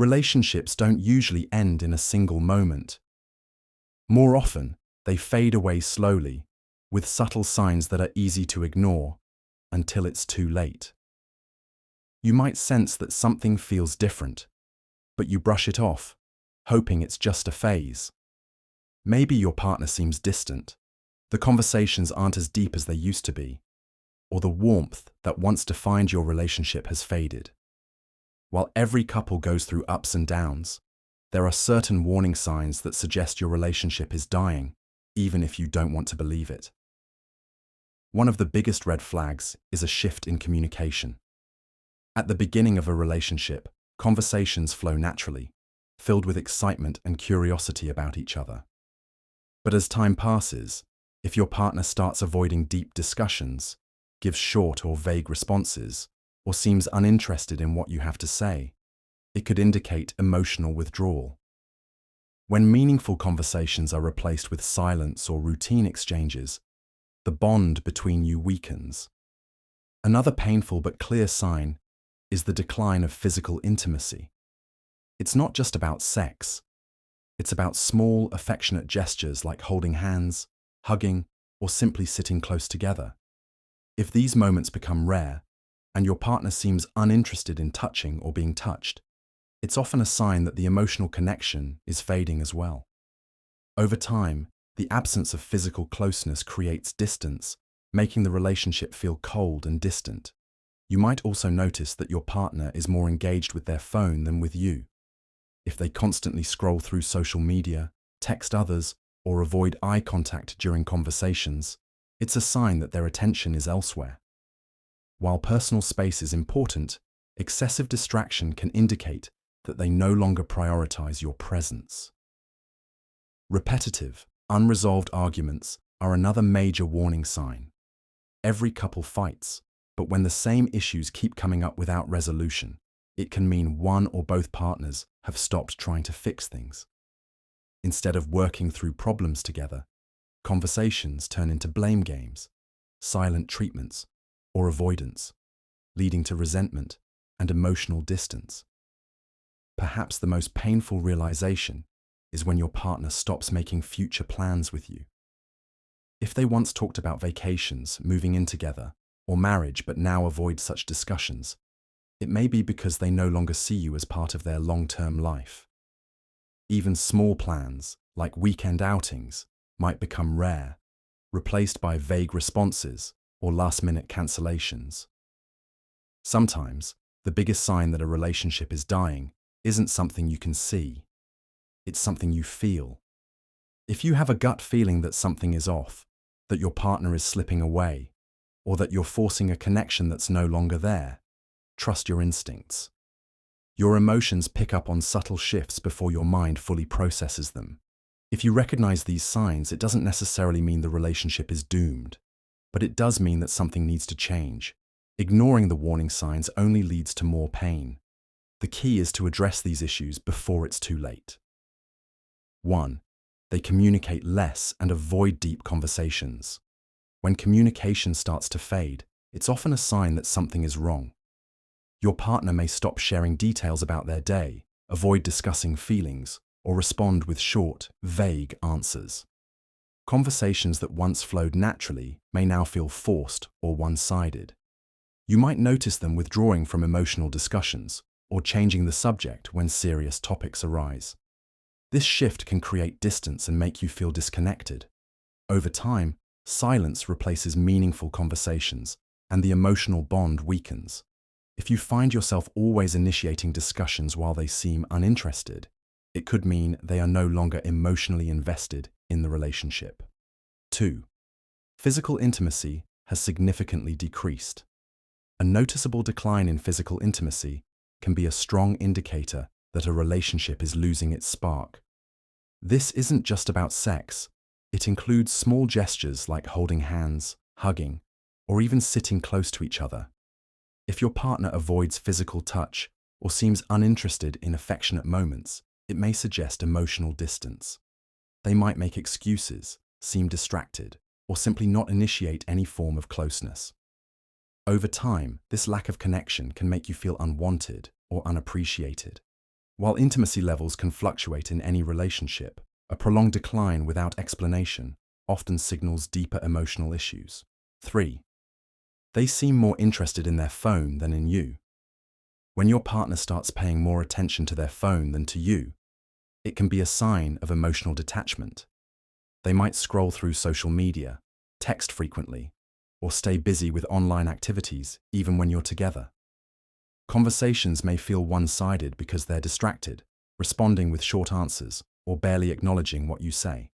Relationships don't usually end in a single moment. More often, they fade away slowly, with subtle signs that are easy to ignore until it's too late. You might sense that something feels different, but you brush it off, hoping it's just a phase. Maybe your partner seems distant, the conversations aren't as deep as they used to be, or the warmth that once defined your relationship has faded. While every couple goes through ups and downs, there are certain warning signs that suggest your relationship is dying, even if you don't want to believe it. One of the biggest red flags is a shift in communication. At the beginning of a relationship, conversations flow naturally, filled with excitement and curiosity about each other. But as time passes, if your partner starts avoiding deep discussions, gives short or vague responses, or seems uninterested in what you have to say, it could indicate emotional withdrawal. When meaningful conversations are replaced with silence or routine exchanges, the bond between you weakens. Another painful but clear sign is the decline of physical intimacy. It's not just about sex. It's about small, affectionate gestures like holding hands, hugging, or simply sitting close together. If these moments become rare, and your partner seems uninterested in touching or being touched, it's often a sign that the emotional connection is fading as well. Over time, the absence of physical closeness creates distance, making the relationship feel cold and distant. You might also notice that your partner is more engaged with their phone than with you. If they constantly scroll through social media, text others, or avoid eye contact during conversations, it's a sign that their attention is elsewhere. While personal space is important, excessive distraction can indicate that they no longer prioritize your presence. Repetitive, unresolved arguments are another major warning sign. Every couple fights, but when the same issues keep coming up without resolution, it can mean one or both partners have stopped trying to fix things. Instead of working through problems together, conversations turn into blame games, silent treatments, or avoidance, leading to resentment and emotional distance. Perhaps the most painful realization is when your partner stops making future plans with you. If they once talked about vacations, moving in together, or marriage but now avoid such discussions, it may be because they no longer see you as part of their long-term life. Even small plans, like weekend outings, might become rare, replaced by vague responses or last-minute cancellations. Sometimes, the biggest sign that a relationship is dying isn't something you can see. It's something you feel. If you have a gut feeling that something is off, that your partner is slipping away, or that you're forcing a connection that's no longer there, trust your instincts. Your emotions pick up on subtle shifts before your mind fully processes them. If you recognize these signs, it doesn't necessarily mean the relationship is doomed, but it does mean that something needs to change. Ignoring the warning signs only leads to more pain. The key is to address these issues before it's too late. 1. They communicate less and avoid deep conversations. When communication starts to fade, it's often a sign that something is wrong. Your partner may stop sharing details about their day, avoid discussing feelings, or respond with short, vague answers. Conversations that once flowed naturally may now feel forced or one-sided. You might notice them withdrawing from emotional discussions or changing the subject when serious topics arise. This shift can create distance and make you feel disconnected. Over time, silence replaces meaningful conversations, and the emotional bond weakens. If you find yourself always initiating discussions while they seem uninterested, it could mean they are no longer emotionally invested in the relationship. 2. Physical intimacy has significantly decreased. A noticeable decline in physical intimacy can be a strong indicator that a relationship is losing its spark. This isn't just about sex. It includes small gestures like holding hands, hugging, or even sitting close to each other. If your partner avoids physical touch or seems uninterested in affectionate moments, it may suggest emotional distance. They might make excuses, seem distracted, or simply not initiate any form of closeness. Over time, this lack of connection can make you feel unwanted or unappreciated. While intimacy levels can fluctuate in any relationship, a prolonged decline without explanation often signals deeper emotional issues. 3. They seem more interested in their phone than in you. When your partner starts paying more attention to their phone than to you, it can be a sign of emotional detachment. They might scroll through social media, text frequently, or stay busy with online activities even when you're together. Conversations may feel one-sided because they're distracted, responding with short answers or barely acknowledging what you say.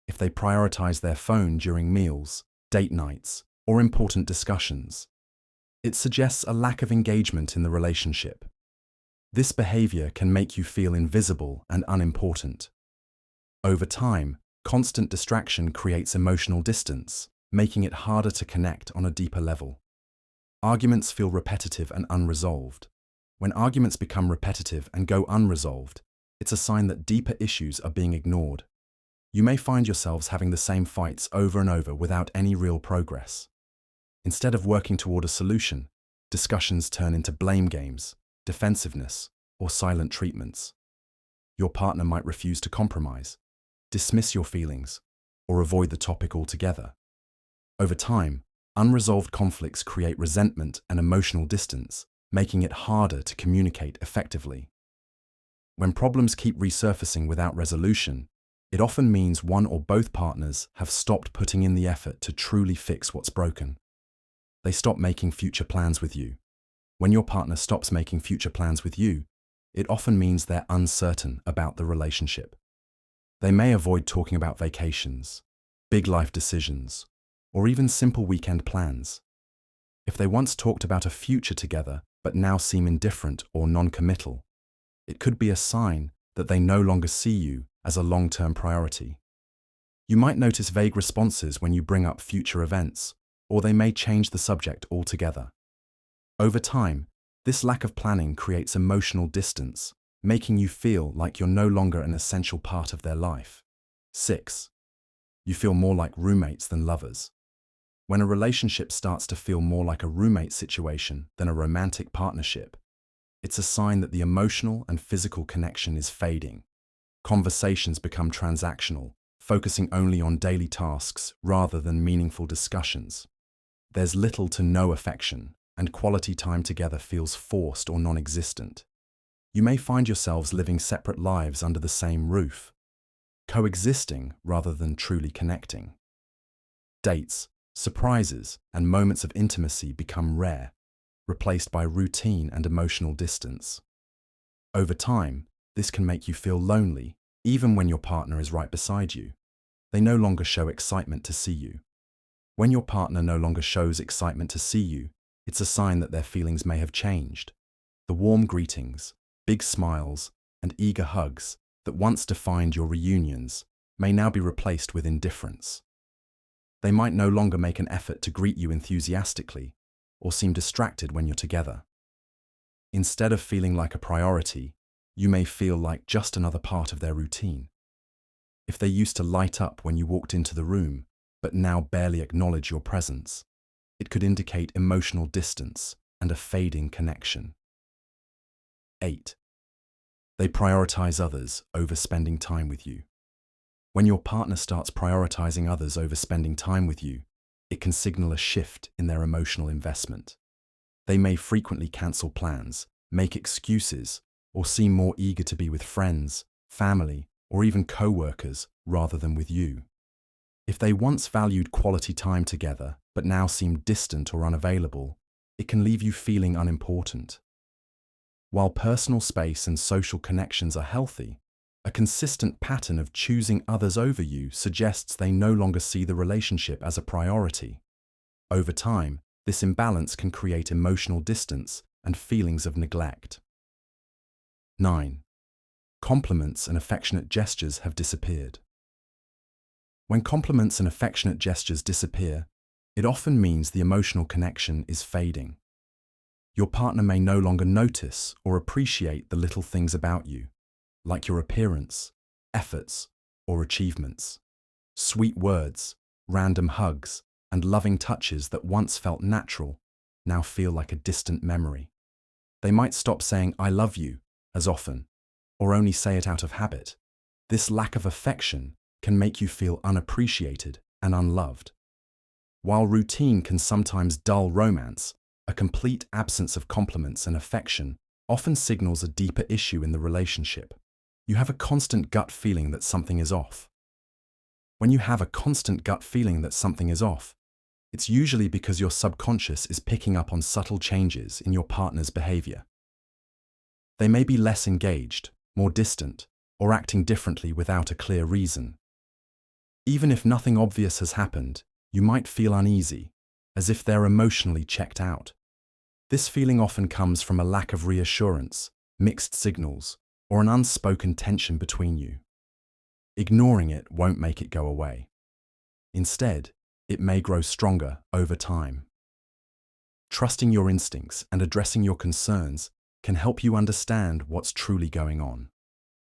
If they prioritize their phone during meals, date nights, or important discussions, it suggests a lack of engagement in the relationship. This behavior can make you feel invisible and unimportant. Over time, constant distraction creates emotional distance, making it harder to connect on a deeper level. Arguments feel repetitive and unresolved. When arguments become repetitive and go unresolved, it's a sign that deeper issues are being ignored. You may find yourselves having the same fights over and over without any real progress. Instead of working toward a solution, discussions turn into blame games, defensiveness, or silent treatments. Your partner might refuse to compromise, dismiss your feelings, or avoid the topic altogether. Over time, unresolved conflicts create resentment and emotional distance, making it harder to communicate effectively. When problems keep resurfacing without resolution, it often means one or both partners have stopped putting in the effort to truly fix what's broken. They stop making future plans with you. When your partner stops making future plans with you, it often means they're uncertain about the relationship. They may avoid talking about vacations, big life decisions, or even simple weekend plans. If they once talked about a future together but now seem indifferent or non-committal, it could be a sign that they no longer see you as a long-term priority. You might notice vague responses when you bring up future events, or they may change the subject altogether. Over time, this lack of planning creates emotional distance, making you feel like you're no longer an essential part of their life. 6. You feel more like roommates than lovers. When a relationship starts to feel more like a roommate situation than a romantic partnership, it's a sign that the emotional and physical connection is fading. Conversations become transactional, focusing only on daily tasks rather than meaningful discussions. There's little to no affection, and quality time together feels forced or non-existent. You may find yourselves living separate lives under the same roof, coexisting rather than truly connecting. Dates, surprises, and moments of intimacy become rare, replaced by routine and emotional distance. Over time, this can make you feel lonely, even when your partner is right beside you. They no longer show excitement to see you. When your partner no longer shows excitement to see you, it's a sign that their feelings may have changed. The warm greetings, big smiles, and eager hugs that once defined your reunions may now be replaced with indifference. They might no longer make an effort to greet you enthusiastically or seem distracted when you're together. Instead of feeling like a priority, you may feel like just another part of their routine. If they used to light up when you walked into the room, but now barely acknowledge your presence, it could indicate emotional distance and a fading connection. 8. They prioritize others over spending time with you. When your partner starts prioritizing others over spending time with you, it can signal a shift in their emotional investment. They may frequently cancel plans, make excuses, or seem more eager to be with friends, family, or even co-workers rather than with you. If they once valued quality time together but now seem distant or unavailable, it can leave you feeling unimportant. While personal space and social connections are healthy, a consistent pattern of choosing others over you suggests they no longer see the relationship as a priority. Over time, this imbalance can create emotional distance and feelings of neglect. 9. Compliments and affectionate gestures have disappeared. When compliments and affectionate gestures disappear, it often means the emotional connection is fading. Your partner may no longer notice or appreciate the little things about you, like your appearance, efforts, or achievements. Sweet words, random hugs, and loving touches that once felt natural now feel like a distant memory. They might stop saying "I love you" as often or only say it out of habit. This lack of affection can make you feel unappreciated and unloved. While routine can sometimes dull romance, a complete absence of compliments and affection often signals a deeper issue in the relationship. You have a constant gut feeling that something is off. When you have a constant gut feeling that something is off, it's usually because your subconscious is picking up on subtle changes in your partner's behavior. They may be less engaged, more distant, or acting differently without a clear reason. Even if nothing obvious has happened, you might feel uneasy, as if they're emotionally checked out. This feeling often comes from a lack of reassurance, mixed signals, or an unspoken tension between you. Ignoring it won't make it go away. Instead, it may grow stronger over time. Trusting your instincts and addressing your concerns can help you understand what's truly going on.